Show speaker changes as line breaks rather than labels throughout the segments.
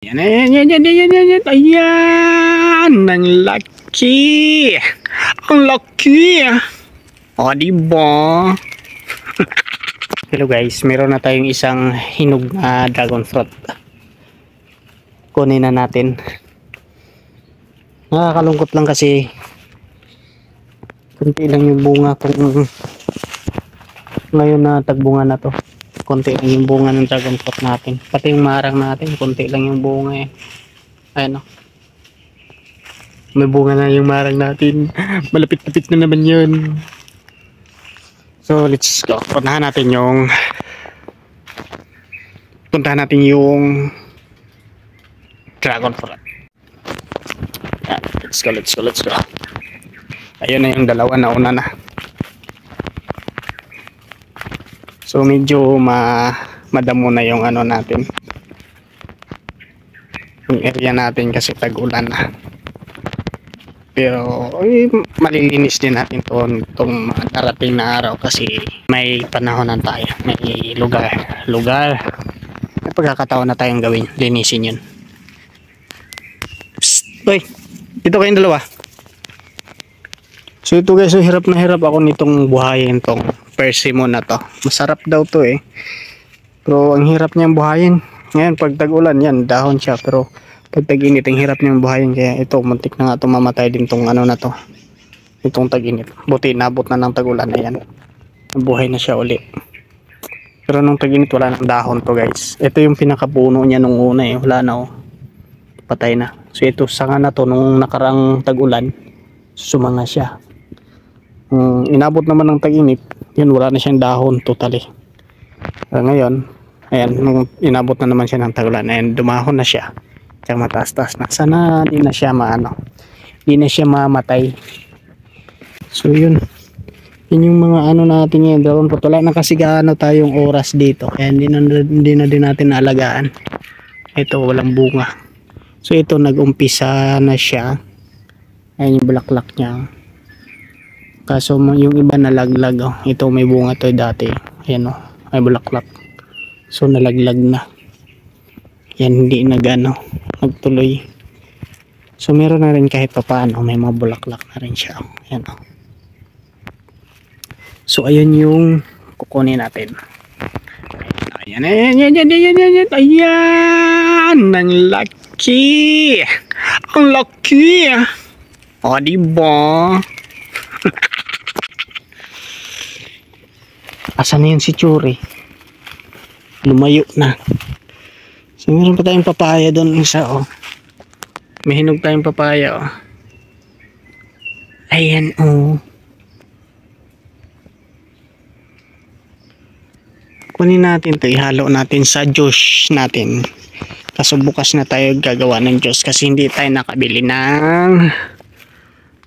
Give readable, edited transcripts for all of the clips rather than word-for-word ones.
Yan, yan, yan, yan, yan, yan, yan. Ayan, ang laki. Ang laki. O, diba? Hello guys, meron na tayong isang hinog na dragon fruit. Kunin na natin. Nakakalungkot lang kasi kunti lang yung bunga kung ngayon na tagbunga na to. Konti lang yung bunga ng dragon fruit natin. Pati yung marang natin, konti lang yung bunga eh. Ayan o. May bunga na yung marang natin. Malapit-lapit na naman yun. So let's go. Puntahan natin yung dragon fruit. Ayan, let's go. Ayun na yung dalawa na una na. So medyo madamo na yung ano natin. Yung area natin kasi tag-ulan na. Pero malilinis din natin itong darating na araw kasi may panahonan tayo. May lugar. May pagkakataon na tayong gawin. Linisin yun. Psst! Boy! Dito kayong dalawa. So ito guys, so hirap na hirap ako nitong buhayin tong persimmon na to. Masarap daw to eh. Pero ang hirap niyang buhayin. Ngayon pag tag-ulan yan, dahon siya. Pero pag tag-init, ang hirap niyang buhayin. Kaya ito, muntik na nga ito mamatay din tong ano na to. Itong tag-init. Buti nabot na ng tag-ulan na yan. Buhay na siya uli. Pero nung tag-init wala nang dahon to guys. Ito yung pinakapuno niya nung una eh. Wala na oh. Patay na. So ito sanga na to nung nakarang tag-ulan. Sumanga siya. Inabot naman ng tag-init, yun wala na siyang dahon totally. Ngayon, ayan, nung inabot na naman siya ng tag-ulan, ayan, dumahon na siya. Kaya mataas-taas na. Sana di na siya di na siya mamatay. So yun. Yun yung mga ano natin ngayon. Dragon fruit. Wala na kasi gaano tayong oras dito. Kaya hindi na din natin naalagaan. Ito, walang bunga. So ito, nag-umpisa na siya. Ayan yung bulaklak niya. Kaso yung iba nalaglag oh. Ito may bunga to dati. Ayan oh, may bulaklak. So nalaglag na. Yan hindi nagtuloy. So meron na rin kahit papaano, may mga bulaklak na rin siya. Ayan oh. So ayun yung kukunin natin. Ayan, ayan. Ang laki. Ang laki. O diba? Asan na yun si Churi? Lumayo na. So meron pa tayong papaya doon isa oh. May hinog tayong papaya oh. Ayan oh. Kunin natin ito, ihalo natin sa juice natin. Kaso bukas na tayo gagawa ng juice kasi hindi tayo nakabili ng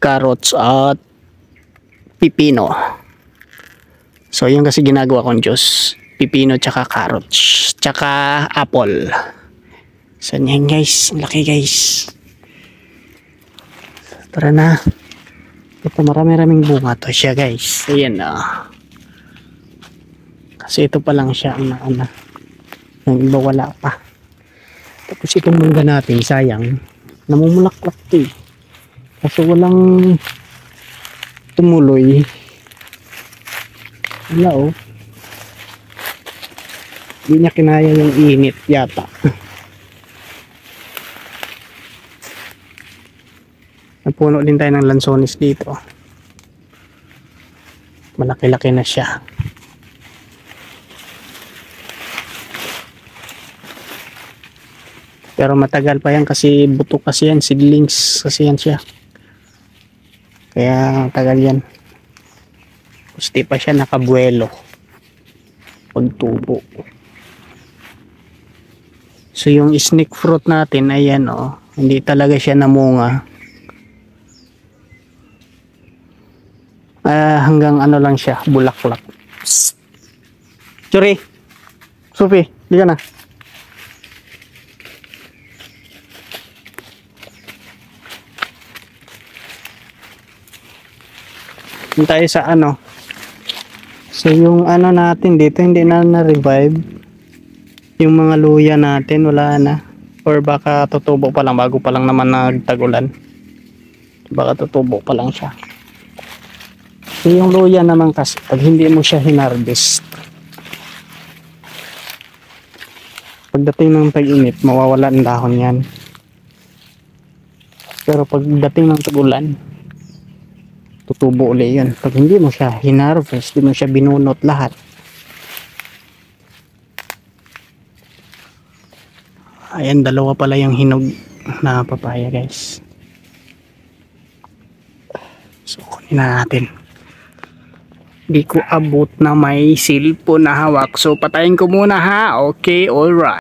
carrots at pipino. So yun kasi ginagawa kong juice, pipino tsaka carrots tsaka apple. So yan guys, laki guys. Tara na. Ito marami-raming bunga to siya guys. Ayan na. Kasi ito pa lang siya ang yung iba wala pa. Tapos itong mangga natin sayang namumulaklak to eh. Kasi walang tumuloy. Wala oh. Hindi niya kinaya yung init yata. Napuno din tayo ng lansones dito. Malaki-laki na siya. Pero matagal pa yan kasi buto kasi yan, seedlings kasi yan siya. Kaya tagal yan. Gusti pa siya nakabuelo pagtubo. So yung snake fruit natin ayan oh, hindi talaga siya namunga. Hanggang ano lang siya, bulaklak. Churi, Sophie, di ka na. Tayo sa ano. So yung ano natin dito hindi na na-revive. Yung mga luya natin wala na. Or baka tutubo pa lang, bago pa lang naman nagtag-ulan. Baka tutubo pa lang siya. So, yung luya naman kasi, pag hindi mo siya hinarvest, pagdating ng tag-init, mawawala ang dahon yan. Pero pagdating ng tag-ulan, tutubo ulit yun. Pag hindi mo siya hinarvest, hindi mo siya binunot lahat, ayan, dalawa pala yung hinog na papaya, guys. So, kunin na natin. Di ko abot na may cellphone na hawak. So, patayin ko muna ha. Okay, alright.